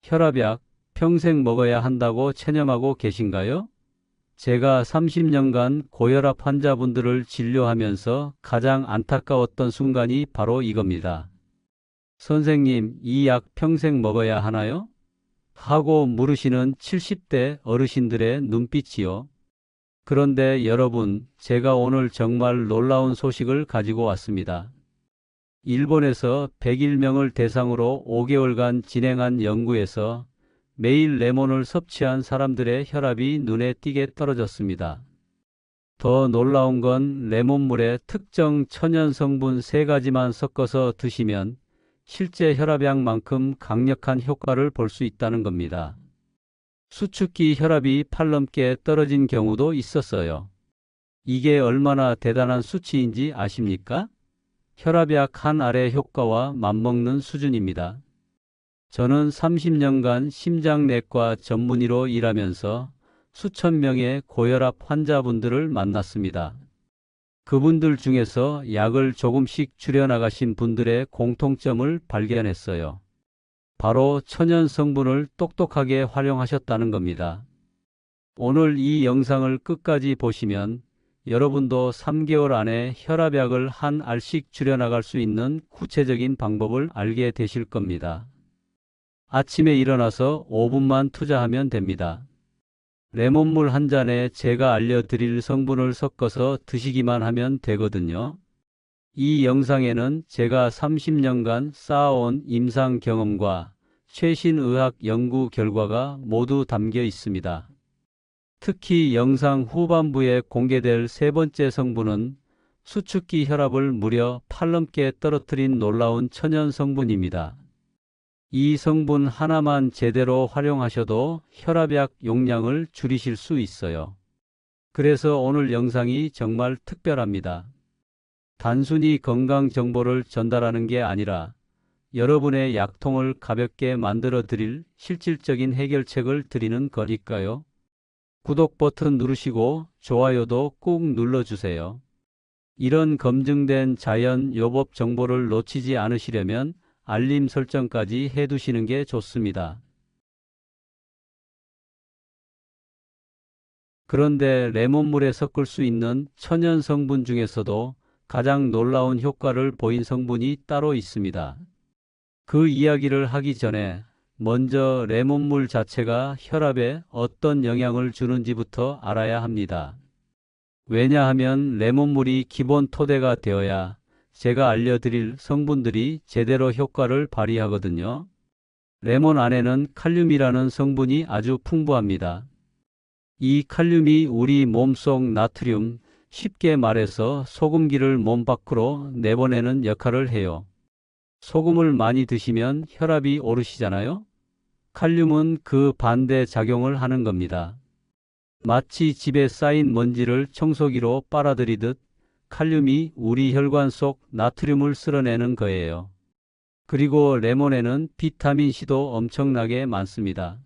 혈압약 평생 먹어야 한다고 체념하고 계신가요? 제가 30년간 고혈압 환자분들을 진료하면서 가장 안타까웠던 순간이 바로 이겁니다. 선생님, 이 약 평생 먹어야 하나요? 하고 물으시는 70대 어르신들의 눈빛이요. 그런데 여러분, 제가 오늘 정말 놀라운 소식을 가지고 왔습니다. 일본에서 101명을 대상으로 5개월간 진행한 연구에서 매일 레몬을 섭취한 사람들의 혈압이 눈에 띄게 떨어졌습니다. 더 놀라운 건 레몬물에 특정 천연 성분 3가지만 섞어서 드시면 실제 혈압약만큼 강력한 효과를 볼 수 있다는 겁니다. 수축기 혈압이 8 넘게 떨어진 경우도 있었어요. 이게 얼마나 대단한 수치인지 아십니까? 혈압약 한 알의 효과와 맞먹는 수준입니다. 저는 30년간 심장내과 전문의로 일하면서 수천 명의 고혈압 환자분들을 만났습니다. 그분들 중에서 약을 조금씩 줄여나가신 분들의 공통점을 발견했어요. 바로 천연 성분을 똑똑하게 활용하셨다는 겁니다. 오늘 이 영상을 끝까지 보시면 여러분도 3개월 안에 혈압약을 한 알씩 줄여나갈 수 있는 구체적인 방법을 알게 되실 겁니다. 아침에 일어나서 5분만 투자하면 됩니다. 레몬물 한 잔에 제가 알려드릴 성분을 섞어서 드시기만 하면 되거든요. 이 영상에는 제가 30년간 쌓아온 임상 경험과 최신 의학 연구 결과가 모두 담겨 있습니다. 특히 영상 후반부에 공개될 3번째 성분은 수축기 혈압을 무려 8 넘게 떨어뜨린 놀라운 천연 성분입니다. 이 성분 하나만 제대로 활용하셔도 혈압약 용량을 줄이실 수 있어요. 그래서 오늘 영상이 정말 특별합니다. 단순히 건강 정보를 전달하는 게 아니라 여러분의 약통을 가볍게 만들어 드릴 실질적인 해결책을 드리는 거니까요. 구독 버튼 누르시고 좋아요도 꾹 눌러주세요. 이런 검증된 자연 요법 정보를 놓치지 않으시려면 알림 설정까지 해두시는 게 좋습니다. 그런데 레몬물에 섞을 수 있는 천연 성분 중에서도 가장 놀라운 효과를 보인 성분이 따로 있습니다. 그 이야기를 하기 전에 먼저 레몬물 자체가 혈압에 어떤 영향을 주는지부터 알아야 합니다. 왜냐하면 레몬물이 기본 토대가 되어야 제가 알려드릴 성분들이 제대로 효과를 발휘하거든요. 레몬 안에는 칼륨이라는 성분이 아주 풍부합니다. 이 칼륨이 우리 몸속 나트륨, 쉽게 말해서 소금기를 몸 밖으로 내보내는 역할을 해요. 소금을 많이 드시면 혈압이 오르시잖아요. 칼륨은 그 반대 작용을 하는 겁니다. 마치 집에 쌓인 먼지를 청소기로 빨아들이듯 칼륨이 우리 혈관 속 나트륨을 쓸어내는 거예요. 그리고 레몬에는 비타민C도 엄청나게 많습니다.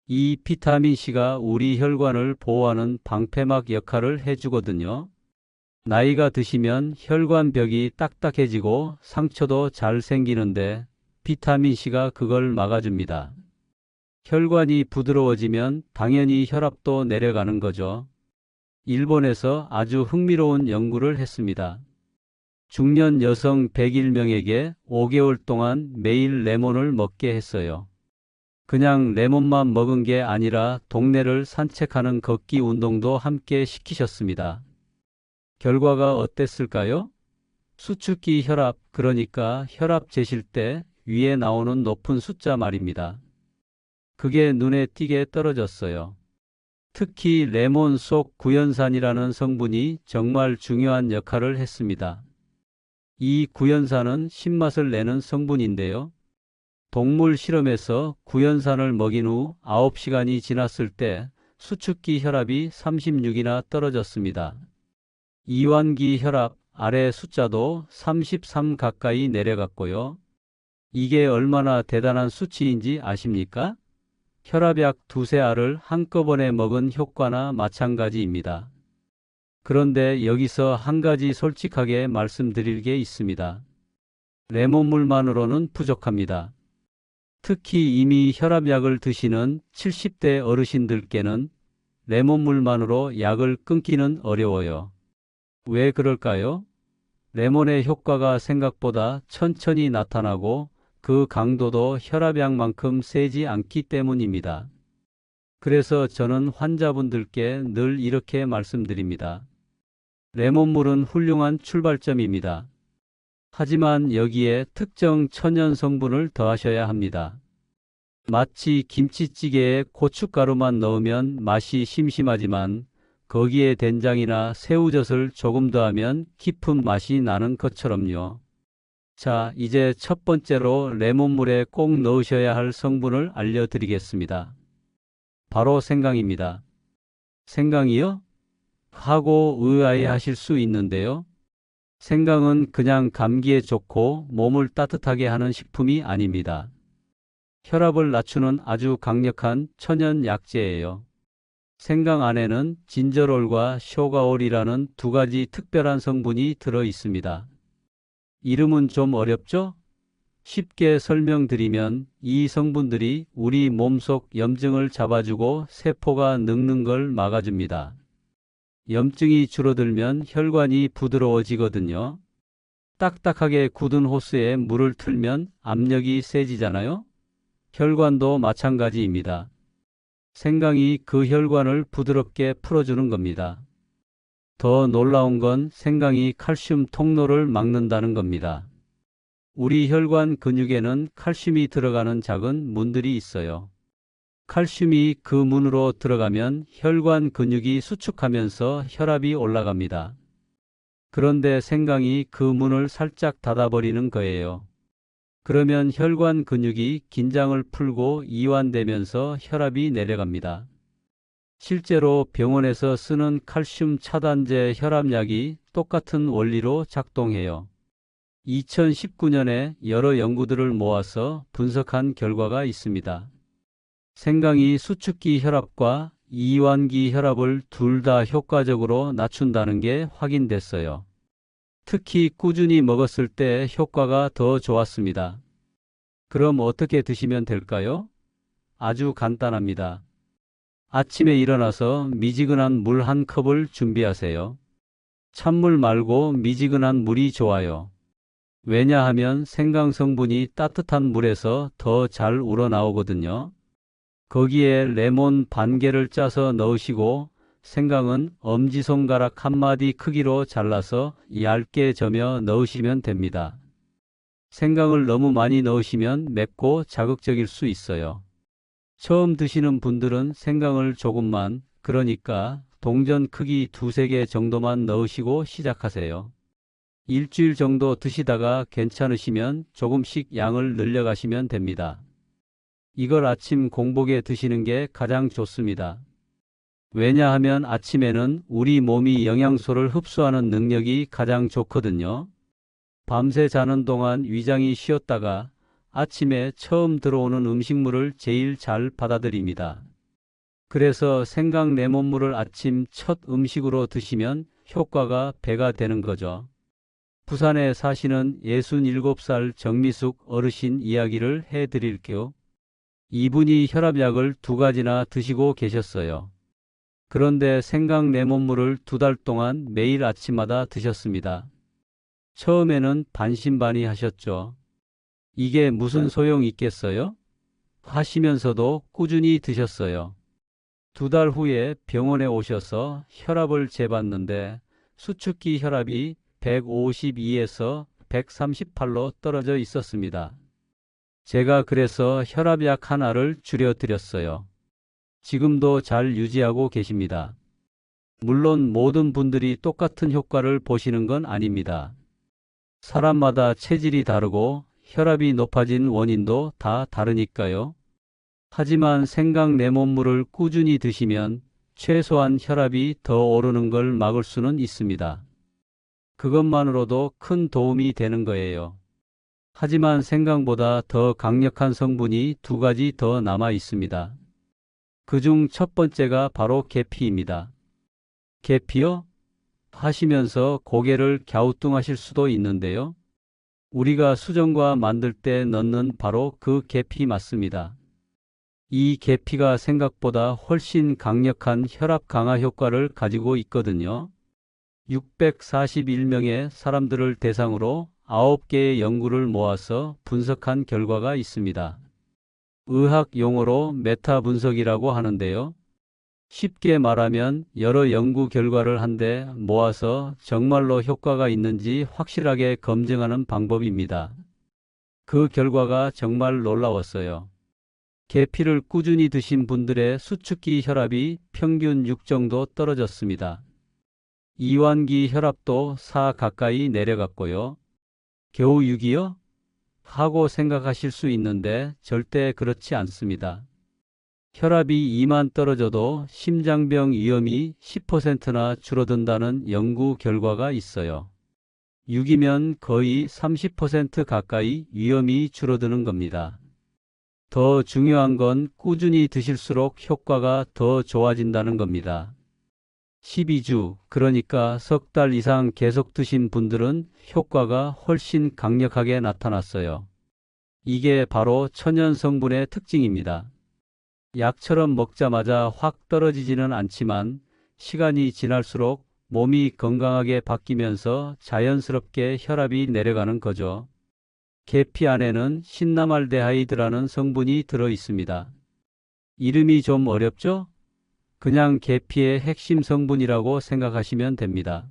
이 비타민C가 우리 혈관을 보호하는 방패막 역할을 해주거든요. 나이가 드시면 혈관벽이 딱딱해지고 상처도 잘 생기는데 비타민C가 그걸 막아줍니다. 혈관이 부드러워지면 당연히 혈압도 내려가는 거죠. 일본에서 아주 흥미로운 연구를 했습니다. 중년 여성 101명에게 5개월 동안 매일 레몬을 먹게 했어요. 그냥 레몬만 먹은 게 아니라 동네를 산책하는 걷기 운동도 함께 시키셨습니다. 결과가 어땠을까요? 수축기 혈압, 그러니까 혈압 재실 때 위에 나오는 높은 숫자 말입니다. 그게 눈에 띄게 떨어졌어요. 특히 레몬 속 구연산이라는 성분이 정말 중요한 역할을 했습니다. 이 구연산은 신맛을 내는 성분인데요. 동물 실험에서 구연산을 먹인 후 9시간이 지났을 때 수축기 혈압이 36이나 떨어졌습니다. 이완기 혈압 아래 숫자도 33 가까이 내려갔고요. 이게 얼마나 대단한 수치인지 아십니까? 혈압약 2~3알을 한꺼번에 먹은 효과나 마찬가지입니다. 그런데 여기서 한 가지 솔직하게 말씀드릴 게 있습니다. 레몬물만으로는 부족합니다. 특히 이미 혈압약을 드시는 70대 어르신들께는 레몬물만으로 약을 끊기는 어려워요. 왜 그럴까요? 레몬의 효과가 생각보다 천천히 나타나고 그 강도도 혈압약만큼 세지 않기 때문입니다. 그래서 저는 환자분들께 늘 이렇게 말씀드립니다. 레몬물은 훌륭한 출발점입니다. 하지만 여기에 특정 천연 성분을 더하셔야 합니다. 마치 김치찌개에 고춧가루만 넣으면 맛이 심심하지만 거기에 된장이나 새우젓을 조금 더하면 깊은 맛이 나는 것처럼요. 자, 이제 첫 번째로 레몬물에 꼭 넣으셔야 할 성분을 알려드리겠습니다. 바로 생강입니다. 생강이요? 하고 의아해하실 수 있는데요. 생강은 그냥 감기에 좋고 몸을 따뜻하게 하는 식품이 아닙니다. 혈압을 낮추는 아주 강력한 천연 약재예요. 생강 안에는 진저롤과 쇼가올이라는 두 가지 특별한 성분이 들어 있습니다. 이름은 좀 어렵죠? 쉽게 설명드리면 이 성분들이 우리 몸속 염증을 잡아주고 세포가 늙는 걸 막아줍니다. 염증이 줄어들면 혈관이 부드러워지거든요. 딱딱하게 굳은 호스에 물을 틀면 압력이 세지잖아요? 혈관도 마찬가지입니다. 생강이 그 혈관을 부드럽게 풀어주는 겁니다. 더 놀라운 건 생강이 칼슘 통로를 막는다는 겁니다. 우리 혈관 근육에는 칼슘이 들어가는 작은 문들이 있어요. 칼슘이 그 문으로 들어가면 혈관 근육이 수축하면서 혈압이 올라갑니다. 그런데 생강이 그 문을 살짝 닫아버리는 거예요. 그러면 혈관 근육이 긴장을 풀고 이완되면서 혈압이 내려갑니다. 실제로 병원에서 쓰는 칼슘 차단제 혈압약이 똑같은 원리로 작동해요. 2019년에 여러 연구들을 모아서 분석한 결과가 있습니다. 생강이 수축기 혈압과 이완기 혈압을 둘 다 효과적으로 낮춘다는 게 확인됐어요. 특히 꾸준히 먹었을 때 효과가 더 좋았습니다. 그럼 어떻게 드시면 될까요? 아주 간단합니다. 아침에 일어나서 미지근한 물 한 컵을 준비하세요. 찬물 말고 미지근한 물이 좋아요. 왜냐하면 생강 성분이 따뜻한 물에서 더 잘 우러나오거든요. 거기에 레몬 반 개를 짜서 넣으시고 생강은 엄지손가락 한 마디 크기로 잘라서 얇게 저며 넣으시면 됩니다. 생강을 너무 많이 넣으시면 맵고 자극적일 수 있어요. 처음 드시는 분들은 생강을 조금만, 그러니까 동전 크기 두세 개 정도만 넣으시고 시작하세요. 일주일 정도 드시다가 괜찮으시면 조금씩 양을 늘려가시면 됩니다. 이걸 아침 공복에 드시는 게 가장 좋습니다. 왜냐하면 아침에는 우리 몸이 영양소를 흡수하는 능력이 가장 좋거든요. 밤새 자는 동안 위장이 쉬었다가 아침에 처음 들어오는 음식물을 제일 잘 받아들입니다. 그래서 생강 레몬물을 아침 첫 음식으로 드시면 효과가 배가 되는 거죠. 부산에 사시는 67살 정미숙 어르신 이야기를 해드릴게요. 이분이 혈압약을 두 가지나 드시고 계셨어요. 그런데 생강 레몬물을 2달 동안 매일 아침마다 드셨습니다. 처음에는 반신반의하셨죠. 이게 무슨 소용 있겠어요? 하시면서도 꾸준히 드셨어요. 2달 후에 병원에 오셔서 혈압을 재봤는데 수축기 혈압이 152에서 138로 떨어져 있었습니다. 제가 그래서 혈압약 하나를 줄여드렸어요. 지금도 잘 유지하고 계십니다. 물론 모든 분들이 똑같은 효과를 보시는 건 아닙니다. 사람마다 체질이 다르고 혈압이 높아진 원인도 다 다르니까요. 하지만 생강 레몬물을 꾸준히 드시면 최소한 혈압이 더 오르는 걸 막을 수는 있습니다. 그것만으로도 큰 도움이 되는 거예요. 하지만 생강보다 더 강력한 성분이 두 가지 더 남아 있습니다. 그중 첫 번째가 바로 계피입니다. 계피요? 하시면서 고개를 갸우뚱하실 수도 있는데요. 우리가 수정과 만들 때 넣는 바로 그 계피 맞습니다. 이 계피가 생각보다 훨씬 강력한 혈압 강화 효과를 가지고 있거든요. 641명의 사람들을 대상으로 9개의 연구를 모아서 분석한 결과가 있습니다. 의학 용어로 메타 분석이라고 하는데요. 쉽게 말하면 여러 연구 결과를 한데 모아서 정말로 효과가 있는지 확실하게 검증하는 방법입니다. 그 결과가 정말 놀라웠어요. 계피를 꾸준히 드신 분들의 수축기 혈압이 평균 6 정도 떨어졌습니다. 이완기 혈압도 4 가까이 내려갔고요. 겨우 6이요? 하고 생각하실 수 있는데 절대 그렇지 않습니다. 혈압이 2만 떨어져도 심장병 위험이 10%나 줄어든다는 연구 결과가 있어요. 6이면 거의 30% 가까이 위험이 줄어드는 겁니다. 더 중요한 건 꾸준히 드실수록 효과가 더 좋아진다는 겁니다. 12주, 그러니까 석 달 이상 계속 드신 분들은 효과가 훨씬 강력하게 나타났어요. 이게 바로 천연 성분의 특징입니다. 약처럼 먹자마자 확 떨어지지는 않지만 시간이 지날수록 몸이 건강하게 바뀌면서 자연스럽게 혈압이 내려가는 거죠. 계피 안에는 신나말데하이드라는 성분이 들어 있습니다. 이름이 좀 어렵죠? 그냥 계피의 핵심 성분이라고 생각하시면 됩니다.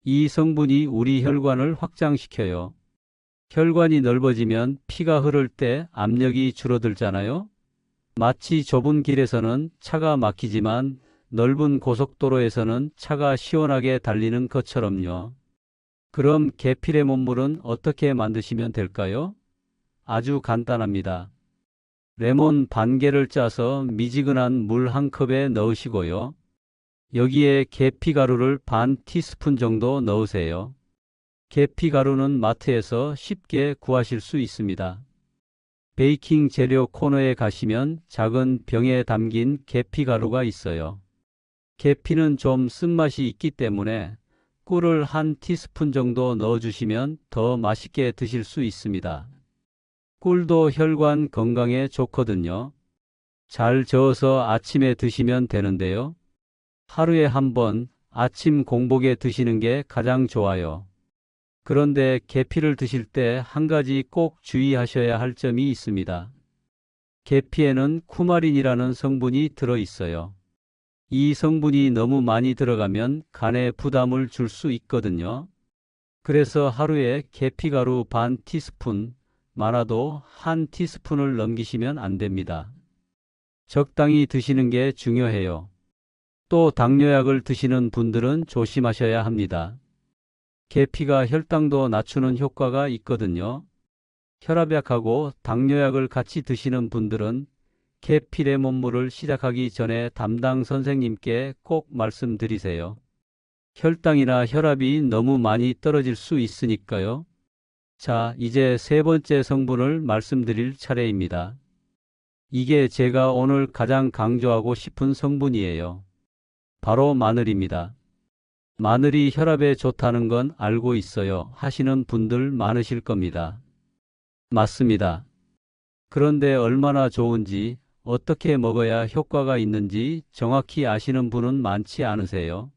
이 성분이 우리 혈관을 확장시켜요. 혈관이 넓어지면 피가 흐를 때 압력이 줄어들잖아요. 마치 좁은 길에서는 차가 막히지만 넓은 고속도로에서는 차가 시원하게 달리는 것처럼요. 그럼 계피 레몬물은 어떻게 만드시면 될까요? 아주 간단합니다. 레몬 반 개를 짜서 미지근한 물 한 컵에 넣으시고요. 여기에 계피 가루를 반 티스푼 정도 넣으세요. 계피 가루는 마트에서 쉽게 구하실 수 있습니다. 베이킹 재료 코너에 가시면 작은 병에 담긴 계피 가루가 있어요. 계피는 좀 쓴맛이 있기 때문에 꿀을 한 티스푼 정도 넣어주시면 더 맛있게 드실 수 있습니다. 꿀도 혈관 건강에 좋거든요. 잘 저어서 아침에 드시면 되는데요. 하루에 한 번 아침 공복에 드시는 게 가장 좋아요. 그런데 계피를 드실 때 한 가지 꼭 주의하셔야 할 점이 있습니다. 계피에는 쿠마린이라는 성분이 들어 있어요. 이 성분이 너무 많이 들어가면 간에 부담을 줄 수 있거든요. 그래서 하루에 계피가루 반 티스푼, 많아도 한 티스푼을 넘기시면 안 됩니다. 적당히 드시는 게 중요해요. 또 당뇨약을 드시는 분들은 조심하셔야 합니다. 계피가 혈당도 낮추는 효과가 있거든요. 혈압약하고 당뇨약을 같이 드시는 분들은 계피 레몬물을 시작하기 전에 담당 선생님께 꼭 말씀드리세요. 혈당이나 혈압이 너무 많이 떨어질 수 있으니까요. 자, 이제 세 번째 성분을 말씀드릴 차례입니다. 이게 제가 오늘 가장 강조하고 싶은 성분이에요. 바로 마늘입니다. 마늘이 혈압에 좋다는 건 알고 있어요 하시는 분들 많으실 겁니다. 맞습니다. 그런데 얼마나 좋은지, 어떻게 먹어야 효과가 있는지 정확히 아시는 분은 많지 않으세요?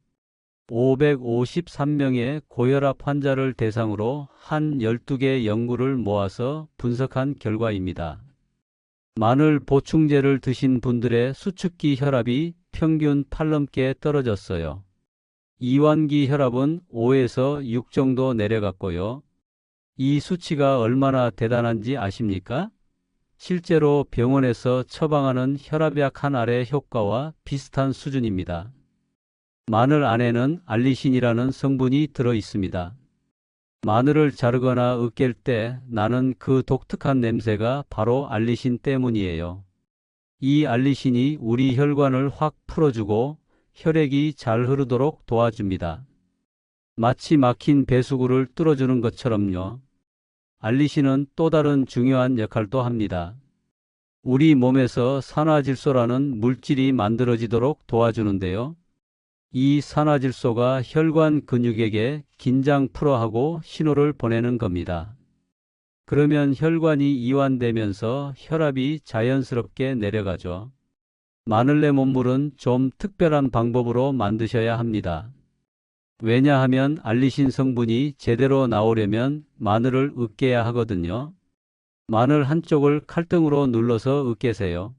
553명의 고혈압 환자를 대상으로 한 12개 연구를 모아서 분석한 결과입니다. 마늘 보충제를 드신 분들의 수축기 혈압이 평균 8 넘게 떨어졌어요. 이완기 혈압은 5에서 6 정도 내려갔고요. 이 수치가 얼마나 대단한지 아십니까? 실제로 병원에서 처방하는 혈압약 한 알의 효과와 비슷한 수준입니다. 마늘 안에는 알리신이라는 성분이 들어 있습니다. 마늘을 자르거나 으깰 때 나는 그 독특한 냄새가 바로 알리신 때문이에요. 이 알리신이 우리 혈관을 확 풀어주고 혈액이 잘 흐르도록 도와줍니다. 마치 막힌 배수구를 뚫어주는 것처럼요. 알리신은 또 다른 중요한 역할도 합니다. 우리 몸에서 산화질소라는 물질이 만들어지도록 도와주는데요. 이 산화질소가 혈관 근육에게 긴장 풀어하고 신호를 보내는 겁니다. 그러면 혈관이 이완되면서 혈압이 자연스럽게 내려가죠. 마늘 레몬물은 좀 특별한 방법으로 만드셔야 합니다. 왜냐하면 알리신 성분이 제대로 나오려면 마늘을 으깨야 하거든요. 마늘 한쪽을 칼등으로 눌러서 으깨세요.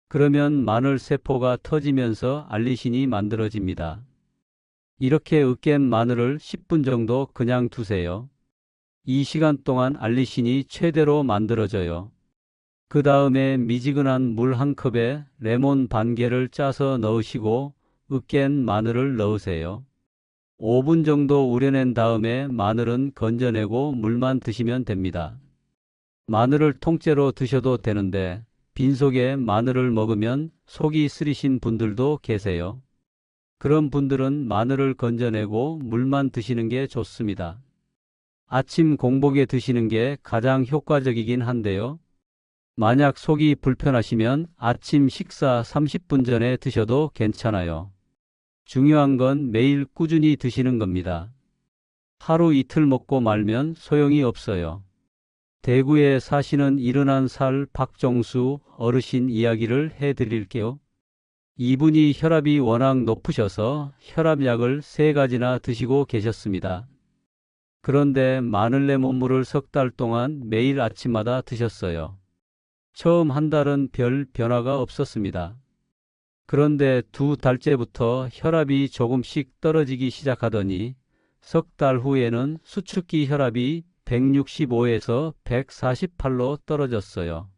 그러면 마늘 세포가 터지면서 알리신이 만들어집니다. 이렇게 으깬 마늘을 10분 정도 그냥 두세요. 이 시간 동안 알리신이 최대로 만들어져요. 그 다음에 미지근한 물 한 컵에 레몬 반 개를 짜서 넣으시고 으깬 마늘을 넣으세요. 5분 정도 우려낸 다음에 마늘은 건져내고 물만 드시면 됩니다. 마늘을 통째로 드셔도 되는데 빈속에 마늘을 먹으면 속이 쓰리신 분들도 계세요. 그런 분들은 마늘을 건져내고 물만 드시는 게 좋습니다. 아침 공복에 드시는 게 가장 효과적이긴 한데요. 만약 속이 불편하시면 아침 식사 30분 전에 드셔도 괜찮아요. 중요한 건 매일 꾸준히 드시는 겁니다. 하루 이틀 먹고 말면 소용이 없어요. 대구에 사시는 71살 박정수 어르신 이야기를 해드릴게요. 이분이 혈압이 워낙 높으셔서 혈압약을 3가지나 드시고 계셨습니다. 그런데 마늘 레몬물을 3달 동안 매일 아침마다 드셨어요. 처음 한 달은 별 변화가 없었습니다. 그런데 2달째부터 혈압이 조금씩 떨어지기 시작하더니 3달 후에는 수축기 혈압이 165에서 148로 떨어졌어요.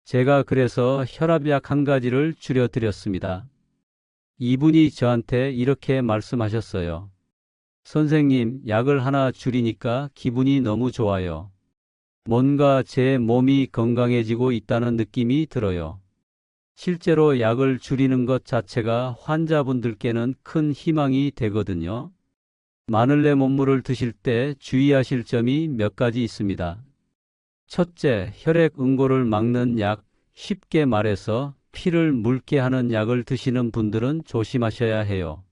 제가 그래서 혈압약 1가지를 줄여드렸습니다. 이분이 저한테 이렇게 말씀하셨어요. 선생님, 약을 하나 줄이니까 기분이 너무 좋아요. 뭔가 제 몸이 건강해지고 있다는 느낌이 들어요. 실제로 약을 줄이는 것 자체가 환자분들께는 큰 희망이 되거든요. 마늘 레몬물을 드실 때 주의하실 점이 몇 가지 있습니다. 첫째, 혈액 응고를 막는 약, 쉽게 말해서 피를 묽게 하는 약을 드시는 분들은 조심하셔야 해요.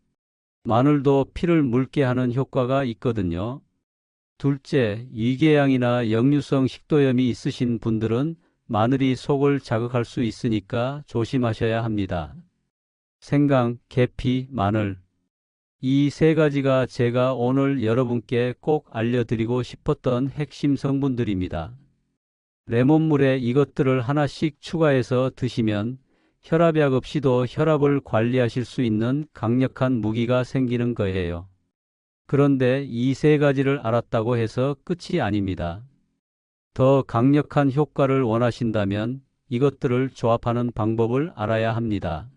마늘도 피를 묽게 하는 효과가 있거든요. 둘째, 위궤양이나 역류성 식도염이 있으신 분들은 마늘이 속을 자극할 수 있으니까 조심하셔야 합니다. 생강, 계피, 마늘. 이 3가지가 제가 오늘 여러분께 꼭 알려드리고 싶었던 핵심 성분들입니다. 레몬물에 이것들을 하나씩 추가해서 드시면 혈압약 없이도 혈압을 관리하실 수 있는 강력한 무기가 생기는 거예요. 그런데 이 3가지를 알았다고 해서 끝이 아닙니다. 더 강력한 효과를 원하신다면 이것들을 조합하는 방법을 알아야 합니다.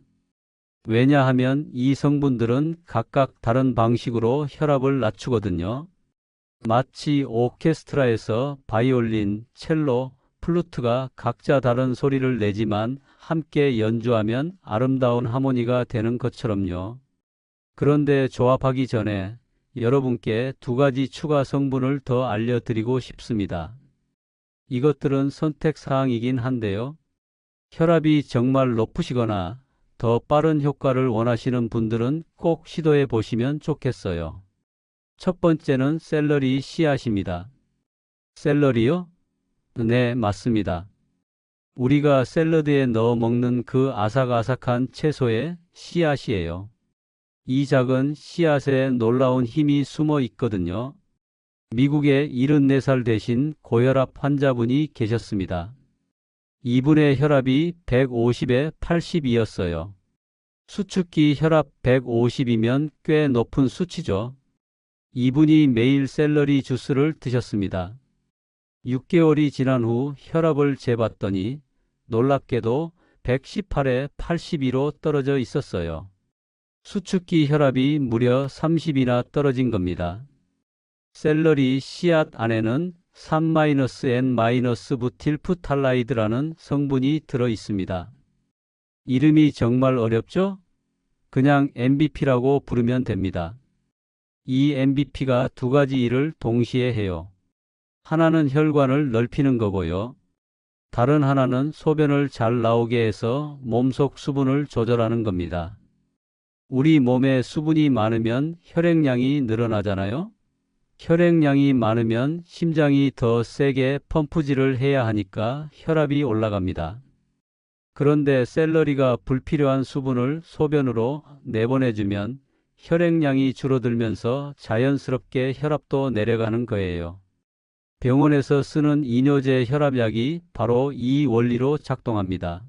왜냐하면 이 성분들은 각각 다른 방식으로 혈압을 낮추거든요. 마치 오케스트라에서 바이올린, 첼로, 플루트가 각자 다른 소리를 내지만 함께 연주하면 아름다운 하모니가 되는 것처럼요. 그런데 조합하기 전에 여러분께 2가지 추가 성분을 더 알려드리고 싶습니다. 이것들은 선택사항이긴 한데요. 혈압이 정말 높으시거나 더 빠른 효과를 원하시는 분들은 꼭 시도해 보시면 좋겠어요. 첫 번째는 샐러리 씨앗입니다. 샐러리요? 네, 맞습니다. 우리가 샐러드에 넣어 먹는 그 아삭아삭한 채소의 씨앗이에요. 이 작은 씨앗에 놀라운 힘이 숨어 있거든요. 미국에 74살 되신 고혈압 환자분이 계셨습니다. 이분의 혈압이 150에 80이었어요. 수축기 혈압 150이면 꽤 높은 수치죠. 이분이 매일 샐러리 주스를 드셨습니다. 6개월이 지난 후 혈압을 재봤더니 놀랍게도 118에 82로 떨어져 있었어요. 수축기 혈압이 무려 30이나 떨어진 겁니다. 샐러리 씨앗 안에는 3-N-부틸프탈라이드라는 성분이 들어 있습니다. 이름이 정말 어렵죠? 그냥 MBP라고 부르면 됩니다. 이 MBP가 2가지 일을 동시에 해요. 하나는 혈관을 넓히는 거고요. 다른 하나는 소변을 잘 나오게 해서 몸속 수분을 조절하는 겁니다. 우리 몸에 수분이 많으면 혈액량이 늘어나잖아요. 혈액량이 많으면 심장이 더 세게 펌프질을 해야 하니까 혈압이 올라갑니다. 그런데 샐러리가 불필요한 수분을 소변으로 내보내주면 혈액량이 줄어들면서 자연스럽게 혈압도 내려가는 거예요. 병원에서 쓰는 이뇨제 혈압약이 바로 이 원리로 작동합니다.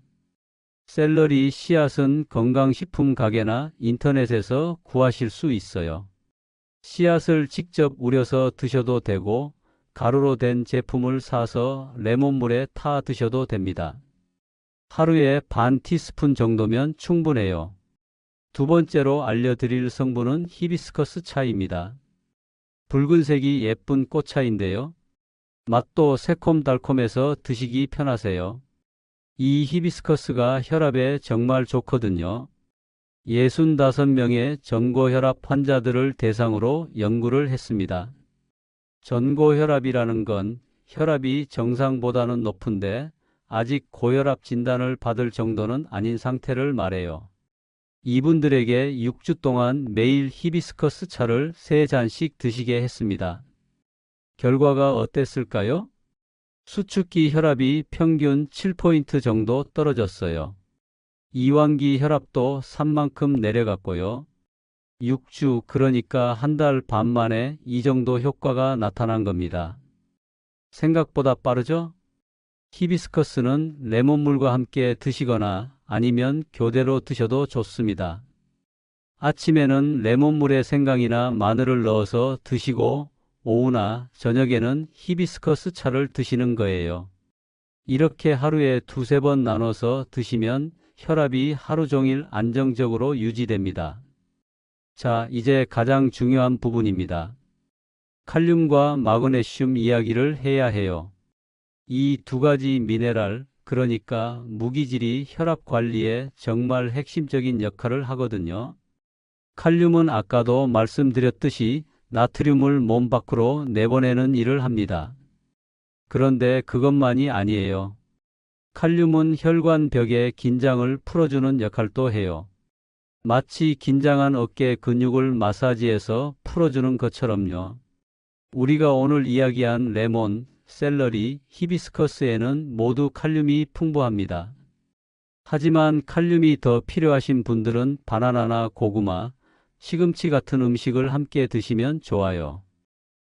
샐러리 씨앗은 건강식품 가게나 인터넷에서 구하실 수 있어요. 씨앗을 직접 우려서 드셔도 되고 가루로 된 제품을 사서 레몬물에 타 드셔도 됩니다. 하루에 반 티스푼 정도면 충분해요. 두 번째로 알려드릴 성분은 히비스커스 차입니다. 붉은색이 예쁜 꽃차인데요. 맛도 새콤달콤해서 드시기 편하세요. 이 히비스커스가 혈압에 정말 좋거든요. 65명의 전고혈압 환자들을 대상으로 연구를 했습니다. 전고혈압이라는 건 혈압이 정상보다는 높은데 아직 고혈압 진단을 받을 정도는 아닌 상태를 말해요. 이분들에게 6주 동안 매일 히비스커스 차를 3잔씩 드시게 했습니다. 결과가 어땠을까요? 수축기 혈압이 평균 7포인트 정도 떨어졌어요. 이완기 혈압도 3만큼 내려갔고요. 6주, 그러니까 한 달 반 만에 이 정도 효과가 나타난 겁니다. 생각보다 빠르죠? 히비스커스는 레몬물과 함께 드시거나 아니면 교대로 드셔도 좋습니다. 아침에는 레몬물에 생강이나 마늘을 넣어서 드시고 오후나 저녁에는 히비스커스 차를 드시는 거예요. 이렇게 하루에 2~3번 나눠서 드시면 혈압이 하루 종일 안정적으로 유지됩니다. 자, 이제 가장 중요한 부분입니다. 칼륨과 마그네슘 이야기를 해야 해요. 이 두 가지 미네랄, 그러니까 무기질이 혈압 관리에 정말 핵심적인 역할을 하거든요. 칼륨은 아까도 말씀드렸듯이 나트륨을 몸 밖으로 내보내는 일을 합니다. 그런데 그것만이 아니에요. 칼륨은 혈관벽의 긴장을 풀어주는 역할도 해요. 마치 긴장한 어깨 근육을 마사지해서 풀어주는 것처럼요. 우리가 오늘 이야기한 레몬, 샐러리, 히비스커스에는 모두 칼륨이 풍부합니다. 하지만 칼륨이 더 필요하신 분들은 바나나나 고구마, 시금치 같은 음식을 함께 드시면 좋아요.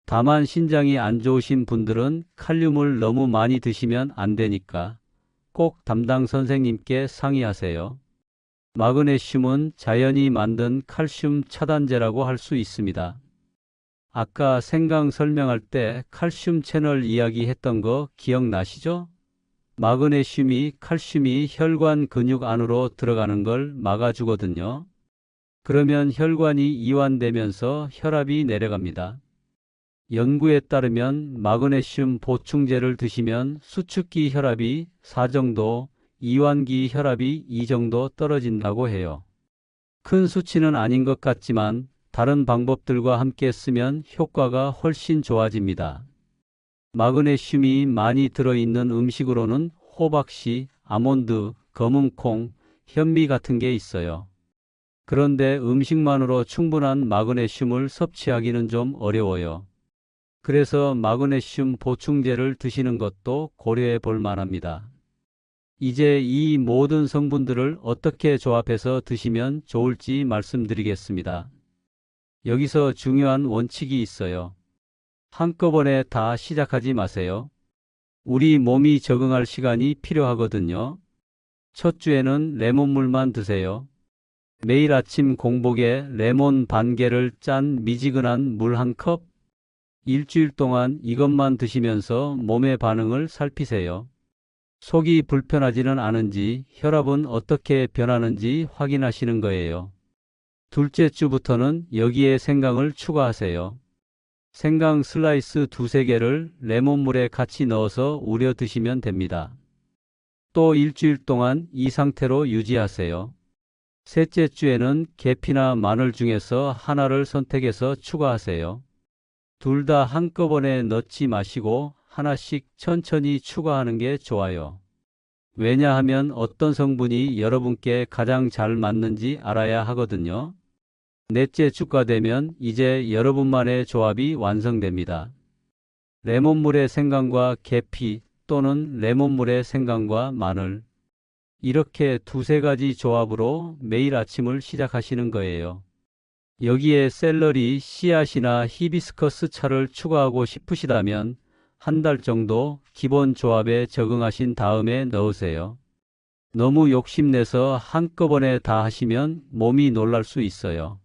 다만 신장이 안 좋으신 분들은 칼륨을 너무 많이 드시면 안 되니까 꼭 담당 선생님께 상의하세요. 마그네슘은 자연이 만든 칼슘 차단제라고 할 수 있습니다. 아까 생강 설명할 때 칼슘 채널 이야기했던 거 기억나시죠? 마그네슘이 칼슘이 혈관 근육 안으로 들어가는 걸 막아주거든요. 그러면 혈관이 이완되면서 혈압이 내려갑니다. 연구에 따르면 마그네슘 보충제를 드시면 수축기 혈압이 4 정도, 이완기 혈압이 2 정도 떨어진다고 해요. 큰 수치는 아닌 것 같지만 다른 방법들과 함께 쓰면 효과가 훨씬 좋아집니다. 마그네슘이 많이 들어있는 음식으로는 호박씨, 아몬드, 검은콩, 현미 같은 게 있어요. 그런데 음식만으로 충분한 마그네슘을 섭취하기는 좀 어려워요. 그래서 마그네슘 보충제를 드시는 것도 고려해 볼 만합니다. 이제 이 모든 성분들을 어떻게 조합해서 드시면 좋을지 말씀드리겠습니다. 여기서 중요한 원칙이 있어요. 한꺼번에 다 시작하지 마세요. 우리 몸이 적응할 시간이 필요하거든요. 첫 주에는 레몬물만 드세요. 매일 아침 공복에 레몬 반 개를 짠 미지근한 물 1컵. 일주일 동안 이것만 드시면서 몸의 반응을 살피세요. 속이 불편하지는 않은지, 혈압은 어떻게 변하는지 확인하시는 거예요. 둘째 주부터는 여기에 생강을 추가하세요. 생강 슬라이스 2~3개를 레몬물에 같이 넣어서 우려 드시면 됩니다. 또 일주일 동안 이 상태로 유지하세요. 셋째 주에는 계피나 마늘 중에서 하나를 선택해서 추가하세요. 둘 다 한꺼번에 넣지 마시고 하나씩 천천히 추가하는 게 좋아요. 왜냐하면 어떤 성분이 여러분께 가장 잘 맞는지 알아야 하거든요. 넷째 주가 되면 이제 여러분만의 조합이 완성됩니다. 레몬물의 생강과 계피 또는 레몬물의 생강과 마늘. 이렇게 두세 가지 조합으로 매일 아침을 시작하시는 거예요. 여기에 샐러리, 씨앗이나 히비스커스 차를 추가하고 싶으시다면 한 달 정도 기본 조합에 적응하신 다음에 넣으세요. 너무 욕심내서 한꺼번에 다 하시면 몸이 놀랄 수 있어요.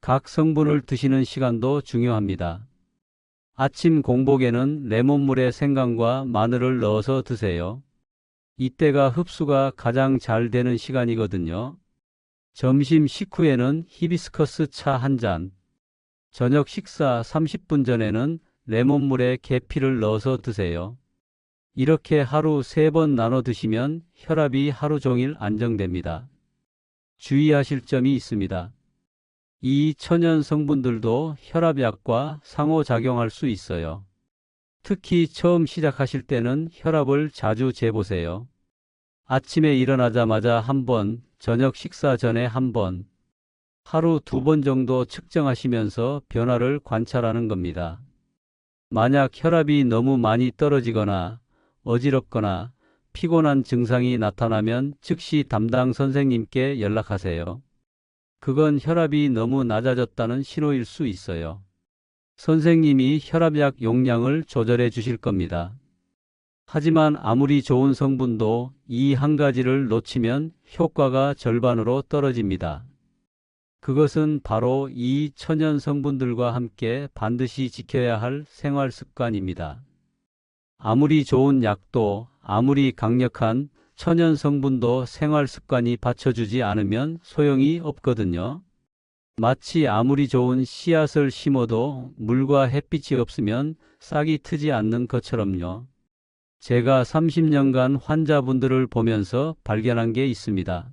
각 성분을 드시는 시간도 중요합니다. 아침 공복에는 레몬물에 생강과 마늘을 넣어서 드세요. 이때가 흡수가 가장 잘 되는 시간이거든요. 점심 식후에는 히비스커스 차 한 잔, 저녁 식사 30분 전에는 레몬물에 계피를 넣어서 드세요. 이렇게 하루 3번 나눠 드시면 혈압이 하루 종일 안정됩니다. 주의하실 점이 있습니다. 이 천연 성분들도 혈압약과 상호작용할 수 있어요. 특히 처음 시작하실 때는 혈압을 자주 재보세요. 아침에 일어나자마자 한 번, 저녁 식사 전에 한 번, 하루 2번 정도 측정하시면서 변화를 관찰하는 겁니다. 만약 혈압이 너무 많이 떨어지거나 어지럽거나 피곤한 증상이 나타나면 즉시 담당 선생님께 연락하세요. 그건 혈압이 너무 낮아졌다는 신호일 수 있어요. 선생님이 혈압약 용량을 조절해 주실 겁니다. 하지만 아무리 좋은 성분도 이 한 가지를 놓치면 효과가 절반으로 떨어집니다. 그것은 바로 이 천연 성분들과 함께 반드시 지켜야 할 생활 습관입니다. 아무리 좋은 약도, 아무리 강력한 천연 성분도 생활 습관이 받쳐주지 않으면 소용이 없거든요. 마치 아무리 좋은 씨앗을 심어도 물과 햇빛이 없으면 싹이 트지 않는 것처럼요. 제가 30년간 환자분들을 보면서 발견한 게 있습니다.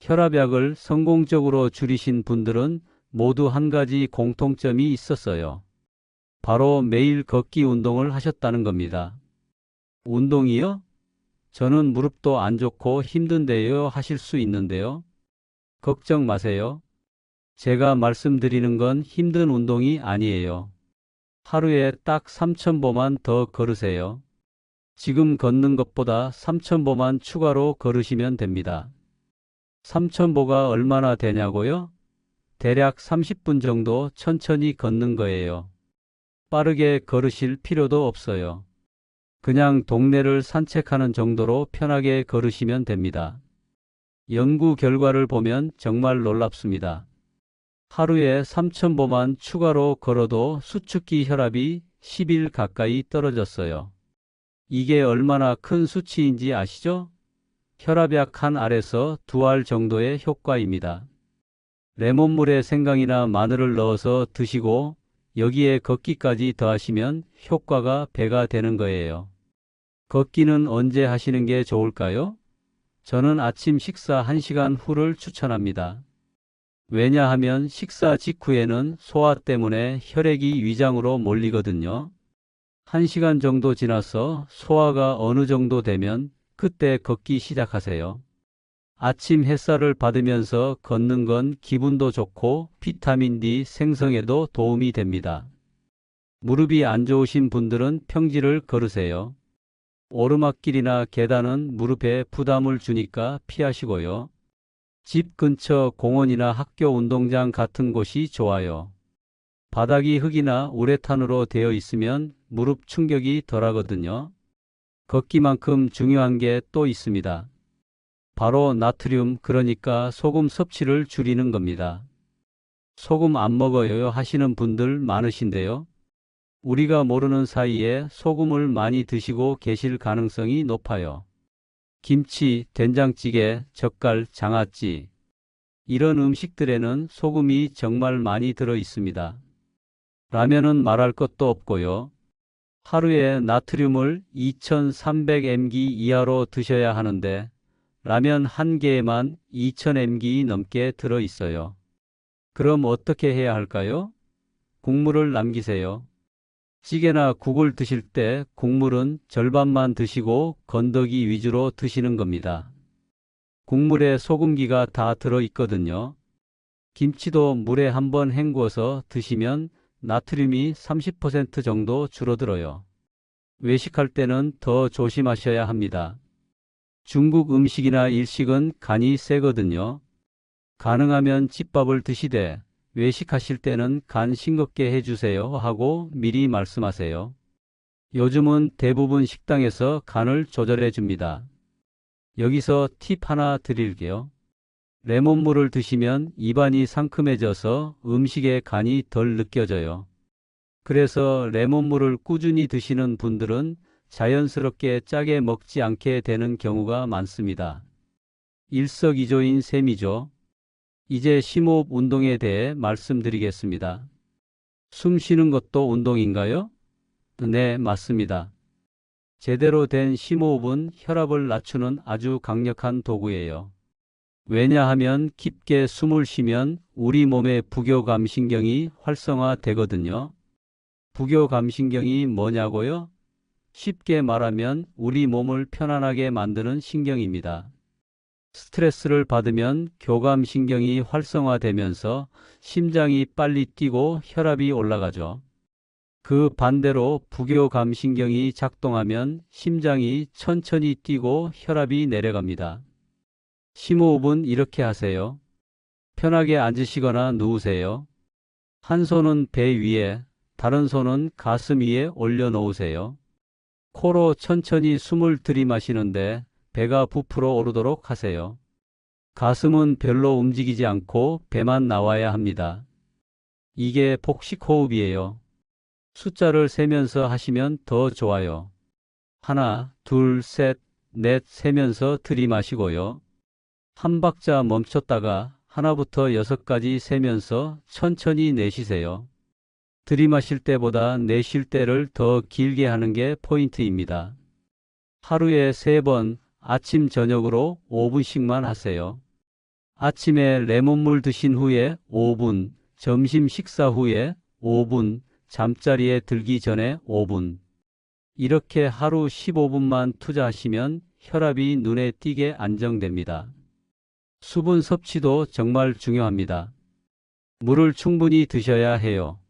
혈압약을 성공적으로 줄이신 분들은 모두 한 가지 공통점이 있었어요. 바로 매일 걷기 운동을 하셨다는 겁니다. 운동이요? 저는 무릎도 안 좋고 힘든데요 하실 수 있는데요. 걱정 마세요. 제가 말씀드리는 건 힘든 운동이 아니에요. 하루에 딱 3,000보만 더 걸으세요. 지금 걷는 것보다 3,000보만 추가로 걸으시면 됩니다. 3,000보가 얼마나 되냐고요? 대략 30분 정도 천천히 걷는 거예요. 빠르게 걸으실 필요도 없어요. 그냥 동네를 산책하는 정도로 편하게 걸으시면 됩니다. 연구 결과를 보면 정말 놀랍습니다. 하루에 3,000보만 추가로 걸어도 수축기 혈압이 10일 가까이 떨어졌어요. 이게 얼마나 큰 수치인지 아시죠? 혈압약 한 알에서 2알 정도의 효과입니다. 레몬물에 생강이나 마늘을 넣어서 드시고 여기에 걷기까지 더하시면 효과가 배가 되는 거예요. 걷기는 언제 하시는 게 좋을까요? 저는 아침 식사 1시간 후를 추천합니다. 왜냐하면 식사 직후에는 소화 때문에 혈액이 위장으로 몰리거든요. 1시간 정도 지나서 소화가 어느 정도 되면 그때 걷기 시작하세요. 아침 햇살을 받으면서 걷는 건 기분도 좋고 비타민 D 생성에도 도움이 됩니다. 무릎이 안 좋으신 분들은 평지를 걸으세요. 오르막길이나 계단은 무릎에 부담을 주니까 피하시고요. 집 근처 공원이나 학교 운동장 같은 곳이 좋아요. 바닥이 흙이나 우레탄으로 되어 있으면 무릎 충격이 덜하거든요. 걷기만큼 중요한 게 또 있습니다. 바로 나트륨, 그러니까 소금 섭취를 줄이는 겁니다. 소금 안 먹어요 하시는 분들 많으신데요. 우리가 모르는 사이에 소금을 많이 드시고 계실 가능성이 높아요. 김치, 된장찌개, 젓갈, 장아찌 이런 음식들에는 소금이 정말 많이 들어 있습니다. 라면은 말할 것도 없고요. 하루에 나트륨을 2300mg 이하로 드셔야 하는데 라면 한 개에만 2000mg 넘게 들어 있어요. 그럼 어떻게 해야 할까요? 국물을 남기세요. 찌개나 국을 드실 때 국물은 절반만 드시고 건더기 위주로 드시는 겁니다. 국물에 소금기가 다 들어 있거든요. 김치도 물에 한번 헹구어서 드시면 나트륨이 30% 정도 줄어들어요. 외식할 때는 더 조심하셔야 합니다. 중국 음식이나 일식은 간이 세거든요. 가능하면 집밥을 드시되 외식하실 때는 간 싱겁게 해주세요 하고 미리 말씀하세요. 요즘은 대부분 식당에서 간을 조절해 줍니다. 여기서 팁 하나 드릴게요. 레몬물을 드시면 입안이 상큼해져서 음식의 간이 덜 느껴져요. 그래서 레몬물을 꾸준히 드시는 분들은 자연스럽게 짜게 먹지 않게 되는 경우가 많습니다. 일석이조인 셈이죠. 이제 심호흡 운동에 대해 말씀드리겠습니다. 숨 쉬는 것도 운동인가요? 네, 맞습니다. 제대로 된 심호흡은 혈압을 낮추는 아주 강력한 도구예요. 왜냐하면 깊게 숨을 쉬면 우리 몸의 부교감신경이 활성화되거든요. 부교감신경이 뭐냐고요? 쉽게 말하면 우리 몸을 편안하게 만드는 신경입니다. 스트레스를 받으면 교감신경이 활성화되면서 심장이 빨리 뛰고 혈압이 올라가죠. 그 반대로 부교감신경이 작동하면 심장이 천천히 뛰고 혈압이 내려갑니다. 심호흡은 이렇게 하세요. 편하게 앉으시거나 누우세요. 한 손은 배 위에, 다른 손은 가슴 위에 올려놓으세요. 코로 천천히 숨을 들이마시는데 배가 부풀어 오르도록 하세요. 가슴은 별로 움직이지 않고 배만 나와야 합니다. 이게 복식호흡이에요. 숫자를 세면서 하시면 더 좋아요. 하나, 둘, 셋, 넷 세면서 들이마시고요. 한 박자 멈췄다가 하나부터 6까지 세면서 천천히 내쉬세요. 들이마실 때보다 내쉴 때를 더 길게 하는 게 포인트입니다. 하루에 3번 아침 저녁으로 5분씩만 하세요. 아침에 레몬물 드신 후에 5분, 점심 식사 후에 5분, 잠자리에 들기 전에 5분. 이렇게 하루 15분만 투자하시면 혈압이 눈에 띄게 안정됩니다. 수분 섭취도 정말 중요합니다. 물을 충분히 드셔야 해요.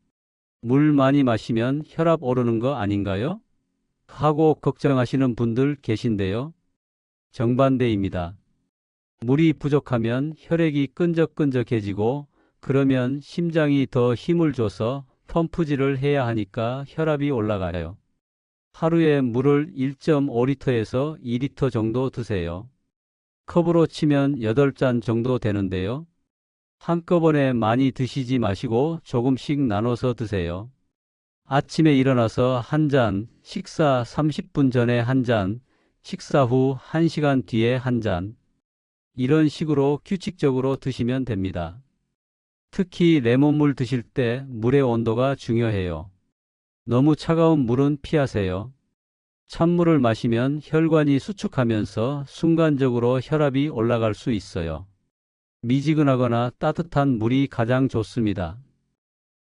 물 많이 마시면 혈압 오르는 거 아닌가요? 하고 걱정하시는 분들 계신데요. 정반대입니다. 물이 부족하면 혈액이 끈적끈적해지고 그러면 심장이 더 힘을 줘서 펌프질을 해야 하니까 혈압이 올라가요. 하루에 물을 1.5리터에서 2리터 정도 드세요. 컵으로 치면 8잔 정도 되는데요. 한꺼번에 많이 드시지 마시고 조금씩 나눠서 드세요. 아침에 일어나서 한 잔, 식사 30분 전에 한 잔, 식사 후 1시간 뒤에 한 잔. 이런 식으로 규칙적으로 드시면 됩니다. 특히 레몬물 드실 때 물의 온도가 중요해요. 너무 차가운 물은 피하세요. 찬물을 마시면 혈관이 수축하면서 순간적으로 혈압이 올라갈 수 있어요. 미지근하거나 따뜻한 물이 가장 좋습니다.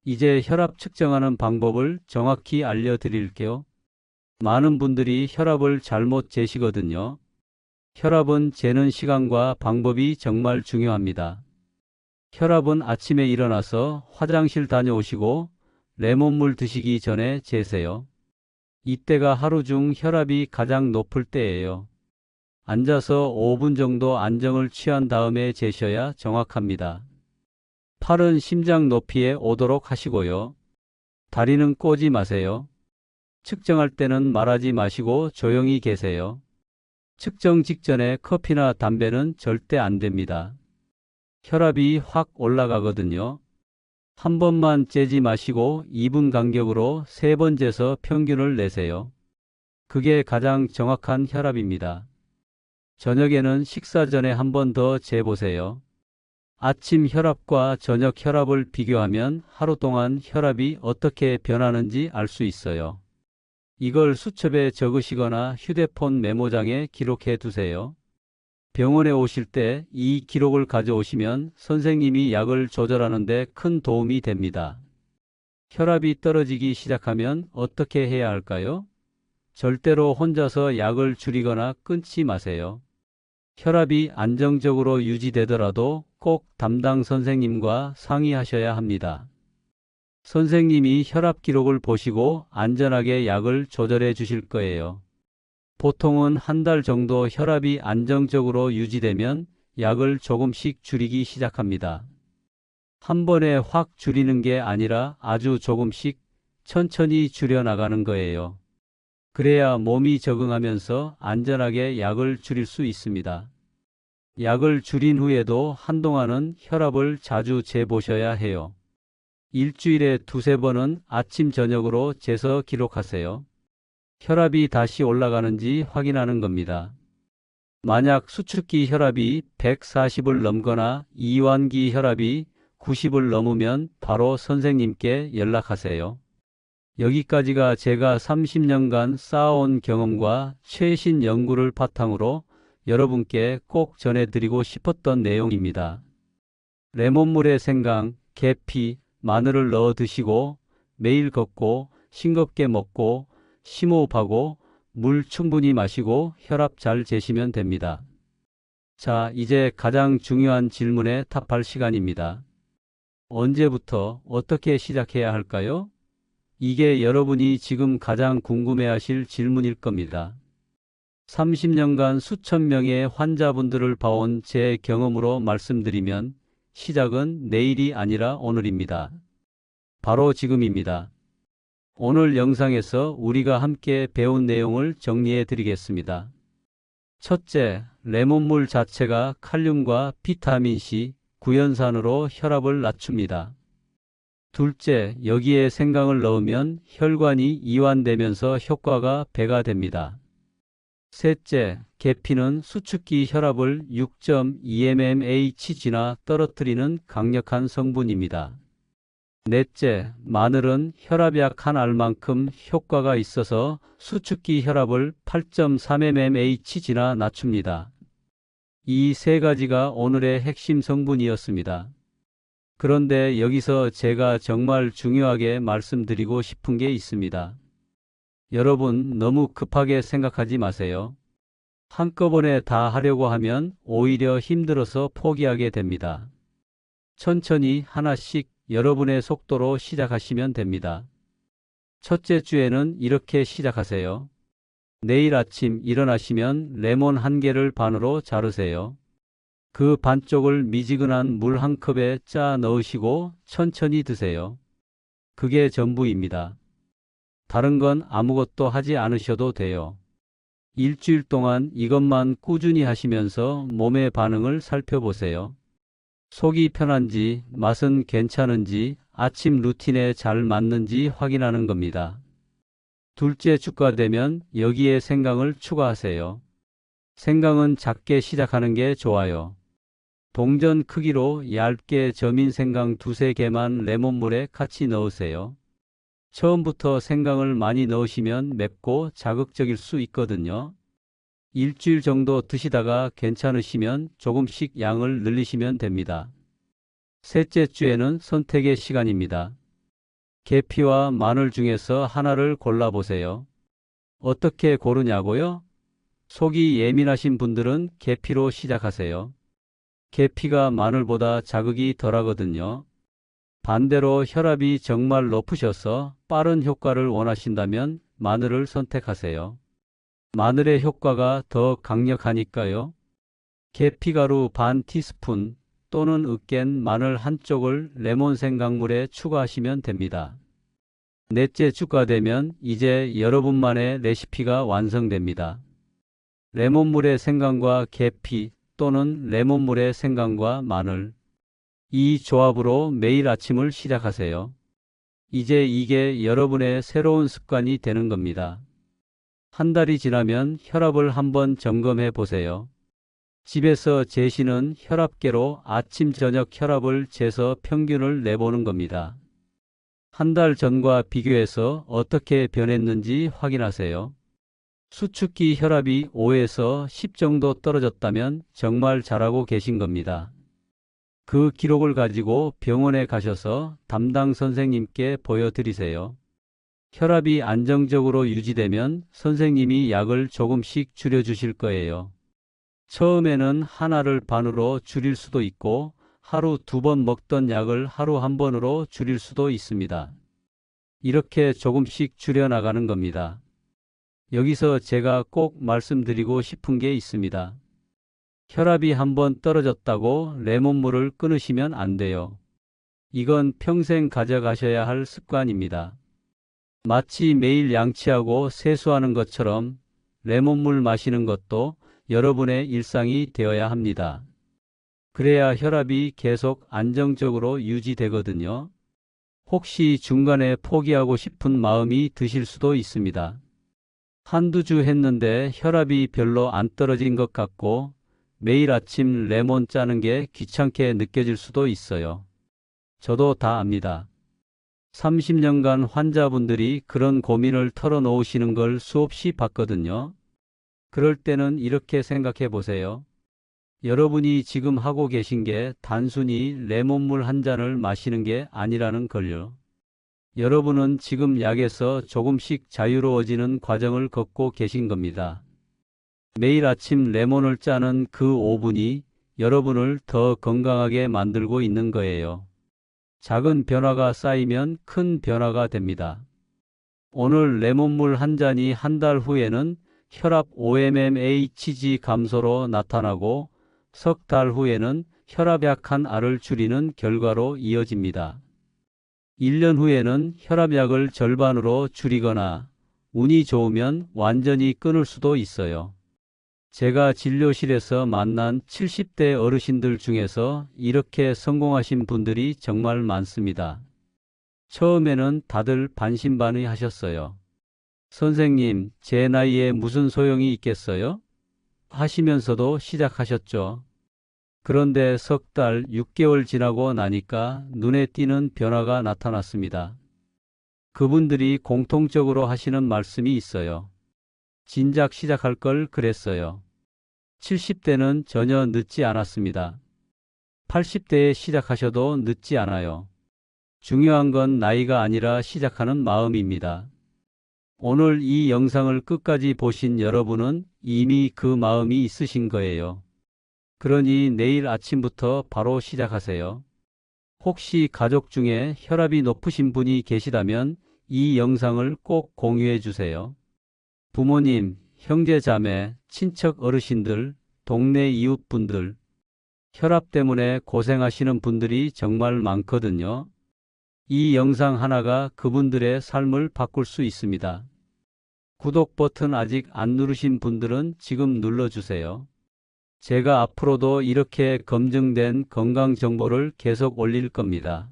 이제 혈압 측정하는 방법을 정확히 알려드릴게요. 많은 분들이 혈압을 잘못 재시거든요. 혈압은 재는 시간과 방법이 정말 중요합니다. 혈압은 아침에 일어나서 화장실 다녀오시고 레몬물 드시기 전에 재세요. 이때가 하루 중 혈압이 가장 높을 때예요. 앉아서 5분 정도 안정을 취한 다음에 재셔야 정확합니다. 팔은 심장 높이에 오도록 하시고요. 다리는 꼬지 마세요. 측정할 때는 말하지 마시고 조용히 계세요. 측정 직전에 커피나 담배는 절대 안 됩니다. 혈압이 확 올라가거든요. 한 번만 재지 마시고 2분 간격으로 3번 재서 평균을 내세요. 그게 가장 정확한 혈압입니다. 저녁에는 식사 전에 한 번 더 재보세요. 아침 혈압과 저녁 혈압을 비교하면 하루 동안 혈압이 어떻게 변하는지 알 수 있어요. 이걸 수첩에 적으시거나 휴대폰 메모장에 기록해 두세요. 병원에 오실 때 이 기록을 가져오시면 선생님이 약을 조절하는 데 큰 도움이 됩니다. 혈압이 떨어지기 시작하면 어떻게 해야 할까요? 절대로 혼자서 약을 줄이거나 끊지 마세요. 혈압이 안정적으로 유지되더라도 꼭 담당 선생님과 상의하셔야 합니다. 선생님이 혈압 기록을 보시고 안전하게 약을 조절해 주실 거예요. 보통은 한 달 정도 혈압이 안정적으로 유지되면 약을 조금씩 줄이기 시작합니다. 한 번에 확 줄이는 게 아니라 아주 조금씩 천천히 줄여나가는 거예요. 그래야 몸이 적응하면서 안전하게 약을 줄일 수 있습니다. 약을 줄인 후에도 한동안은 혈압을 자주 재보셔야 해요. 일주일에 두세 번은 아침 저녁으로 재서 기록하세요. 혈압이 다시 올라가는지 확인하는 겁니다. 만약 수축기 혈압이 140을 넘거나 이완기 혈압이 90을 넘으면 바로 선생님께 연락하세요. 여기까지가 제가 30년간 쌓아온 경험과 최신 연구를 바탕으로 여러분께 꼭 전해드리고 싶었던 내용입니다. 레몬물에 생강, 계피, 마늘을 넣어 드시고 매일 걷고 싱겁게 먹고 심호흡하고 물 충분히 마시고 혈압 잘 재시면 됩니다. 자, 이제 가장 중요한 질문에 답할 시간입니다. 언제부터 어떻게 시작해야 할까요? 이게 여러분이 지금 가장 궁금해하실 질문일 겁니다. 30년간 수천 명의 환자분들을 봐온 제 경험으로 말씀드리면 시작은 내일이 아니라 오늘입니다. 바로 지금입니다. 오늘 영상에서 우리가 함께 배운 내용을 정리해 드리겠습니다. 첫째, 레몬물 자체가 칼륨과 비타민C, 구연산으로 혈압을 낮춥니다. 둘째, 여기에 생강을 넣으면 혈관이 이완되면서 효과가 배가 됩니다. 셋째, 계피는 수축기 혈압을 6.2mmH 지나 떨어뜨리는 강력한 성분입니다. 넷째, 마늘은 혈압약 한 알만큼 효과가 있어서 수축기 혈압을 8.3mmH 지나 낮춥니다. 이 세 가지가 오늘의 핵심 성분이었습니다. 그런데 여기서 제가 정말 중요하게 말씀드리고 싶은 게 있습니다. 여러분, 너무 급하게 생각하지 마세요. 한꺼번에 다 하려고 하면 오히려 힘들어서 포기하게 됩니다. 천천히 하나씩 여러분의 속도로 시작하시면 됩니다. 첫째 주에는 이렇게 시작하세요. 내일 아침 일어나시면 레몬 한 개를 반으로 자르세요. 그 반쪽을 미지근한 물 한 컵에 짜 넣으시고 천천히 드세요. 그게 전부입니다. 다른 건 아무것도 하지 않으셔도 돼요. 일주일 동안 이것만 꾸준히 하시면서 몸의 반응을 살펴보세요. 속이 편한지, 맛은 괜찮은지, 아침 루틴에 잘 맞는지 확인하는 겁니다. 둘째 주가 되면 여기에 생강을 추가하세요. 생강은 작게 시작하는 게 좋아요. 동전 크기로 얇게 저민 생강 두세 개만 레몬물에 같이 넣으세요. 처음부터 생강을 많이 넣으시면 맵고 자극적일 수 있거든요. 일주일 정도 드시다가 괜찮으시면 조금씩 양을 늘리시면 됩니다. 셋째 주에는 선택의 시간입니다. 계피와 마늘 중에서 하나를 골라보세요. 어떻게 고르냐고요? 속이 예민하신 분들은 계피로 시작하세요. 계피가 마늘보다 자극이 덜하거든요. 반대로 혈압이 정말 높으셔서 빠른 효과를 원하신다면 마늘을 선택하세요. 마늘의 효과가 더 강력하니까요. 계피가루 반 티스푼 또는 으깬 마늘 한쪽을 레몬 생강물에 추가하시면 됩니다. 넷째 주가 되면 이제 여러분만의 레시피가 완성됩니다. 레몬물의 생강과 계피 또는 레몬물의 생강과 마늘, 이 조합으로 매일 아침을 시작하세요. 이제 이게 여러분의 새로운 습관이 되는 겁니다. 한 달이 지나면 혈압을 한번 점검해 보세요. 집에서 재시는 혈압계로 아침 저녁 혈압을 재서 평균을 내보는 겁니다. 한 달 전과 비교해서 어떻게 변했는지 확인하세요. 수축기 혈압이 5에서 10 정도 떨어졌다면 정말 잘하고 계신 겁니다. 그 기록을 가지고 병원에 가셔서 담당 선생님께 보여드리세요. 혈압이 안정적으로 유지되면 선생님이 약을 조금씩 줄여주실 거예요. 처음에는 하나를 반으로 줄일 수도 있고 하루 2번 먹던 약을 하루 1번으로 줄일 수도 있습니다. 이렇게 조금씩 줄여나가는 겁니다. 여기서 제가 꼭 말씀드리고 싶은 게 있습니다. 혈압이 1번 떨어졌다고 레몬물을 끊으시면 안 돼요. 이건 평생 가져가셔야 할 습관입니다. 마치 매일 양치하고 세수하는 것처럼 레몬물 마시는 것도 여러분의 일상이 되어야 합니다. 그래야 혈압이 계속 안정적으로 유지되거든요. 혹시 중간에 포기하고 싶은 마음이 드실 수도 있습니다. 한두 주 했는데 혈압이 별로 안 떨어진 것 같고 매일 아침 레몬 짜는 게 귀찮게 느껴질 수도 있어요. 저도 다 압니다. 30년간 환자분들이 그런 고민을 털어놓으시는 걸 수없이 봤거든요. 그럴 때는 이렇게 생각해 보세요. 여러분이 지금 하고 계신 게 단순히 레몬물 한 잔을 마시는 게 아니라는 걸요. 여러분은 지금 약에서 조금씩 자유로워지는 과정을 걷고 계신 겁니다. 매일 아침 레몬을 짜는 그 5분이 여러분을 더 건강하게 만들고 있는 거예요. 작은 변화가 쌓이면 큰 변화가 됩니다. 오늘 레몬물 한 잔이 한 달 후에는 혈압 OMMHG 감소로 나타나고 석 달 후에는 혈압약 한 알을 줄이는 결과로 이어집니다. 1년 후에는 혈압약을 절반으로 줄이거나 운이 좋으면 완전히 끊을 수도 있어요. 제가 진료실에서 만난 70대 어르신들 중에서 이렇게 성공하신 분들이 정말 많습니다. 처음에는 다들 반신반의하셨어요. 선생님, 제 나이에 무슨 소용이 있겠어요? 하시면서도 시작하셨죠. 그런데 석 달, 6개월 지나고 나니까 눈에 띄는 변화가 나타났습니다. 그분들이 공통적으로 하시는 말씀이 있어요. 진작 시작할 걸 그랬어요. 70대는 전혀 늦지 않았습니다. 80대에 시작하셔도 늦지 않아요. 중요한 건 나이가 아니라 시작하는 마음입니다. 오늘 이 영상을 끝까지 보신 여러분은 이미 그 마음이 있으신 거예요. 그러니 내일 아침부터 바로 시작하세요. 혹시 가족 중에 혈압이 높으신 분이 계시다면 이 영상을 꼭 공유해 주세요. 부모님, 형제 자매, 친척 어르신들, 동네 이웃분들, 혈압 때문에 고생하시는 분들이 정말 많거든요. 이 영상 하나가 그분들의 삶을 바꿀 수 있습니다. 구독 버튼 아직 안 누르신 분들은 지금 눌러주세요. 제가 앞으로도 이렇게 검증된 건강 정보를 계속 올릴 겁니다.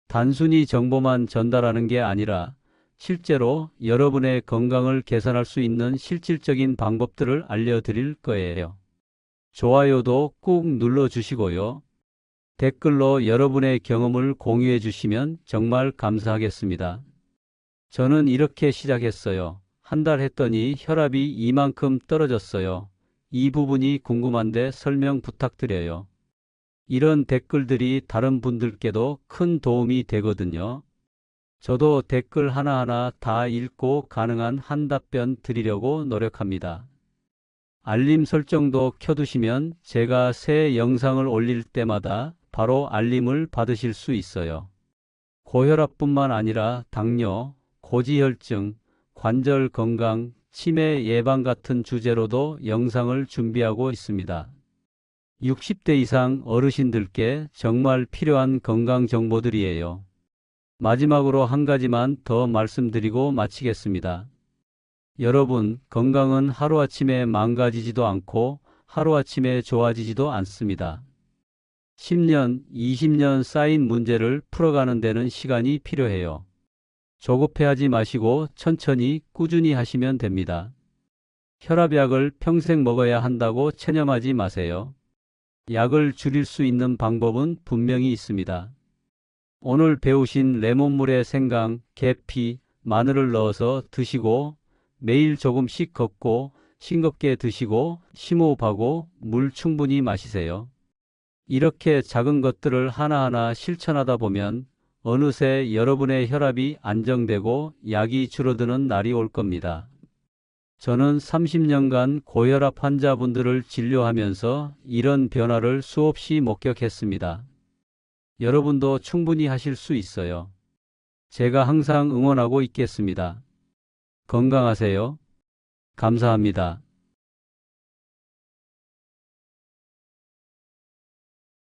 단순히 정보만 전달하는 게 아니라 실제로 여러분의 건강을 개선할 수 있는 실질적인 방법들을 알려드릴 거예요. 좋아요도 꾹 눌러주시고요. 댓글로 여러분의 경험을 공유해 주시면 정말 감사하겠습니다. 저는 이렇게 시작했어요. 한 달 했더니 혈압이 이만큼 떨어졌어요. 이 부분이 궁금한데 설명 부탁드려요. 이런 댓글들이 다른 분들께도 큰 도움이 되거든요. 저도 댓글 하나하나 다 읽고 가능한 한 답변 드리려고 노력합니다. 알림 설정도 켜두시면 제가 새 영상을 올릴 때마다 바로 알림을 받으실 수 있어요. 고혈압뿐만 아니라 당뇨, 고지혈증, 관절 건강, 치매 예방 같은 주제로도 영상을 준비하고 있습니다. 60대 이상 어르신들께 정말 필요한 건강 정보들이에요. 마지막으로 한 가지만 더 말씀드리고 마치겠습니다. 여러분, 건강은 하루아침에 망가지지도 않고 하루아침에 좋아지지도 않습니다. 10년, 20년 쌓인 문제를 풀어가는 데는 시간이 필요해요. 조급해하지 마시고 천천히 꾸준히 하시면 됩니다. 혈압약을 평생 먹어야 한다고 체념하지 마세요. 약을 줄일 수 있는 방법은 분명히 있습니다. 오늘 배우신 레몬물에 생강, 계피, 마늘을 넣어서 드시고 매일 조금씩 걷고 싱겁게 드시고 심호흡하고 물 충분히 마시세요. 이렇게 작은 것들을 하나하나 실천하다 보면 어느새 여러분의 혈압이 안정되고 약이 줄어드는 날이 올 겁니다. 저는 30년간 고혈압 환자분들을 진료하면서 이런 변화를 수없이 목격했습니다. 여러분도 충분히 하실 수 있어요. 제가 항상 응원하고 있겠습니다. 건강하세요. 감사합니다.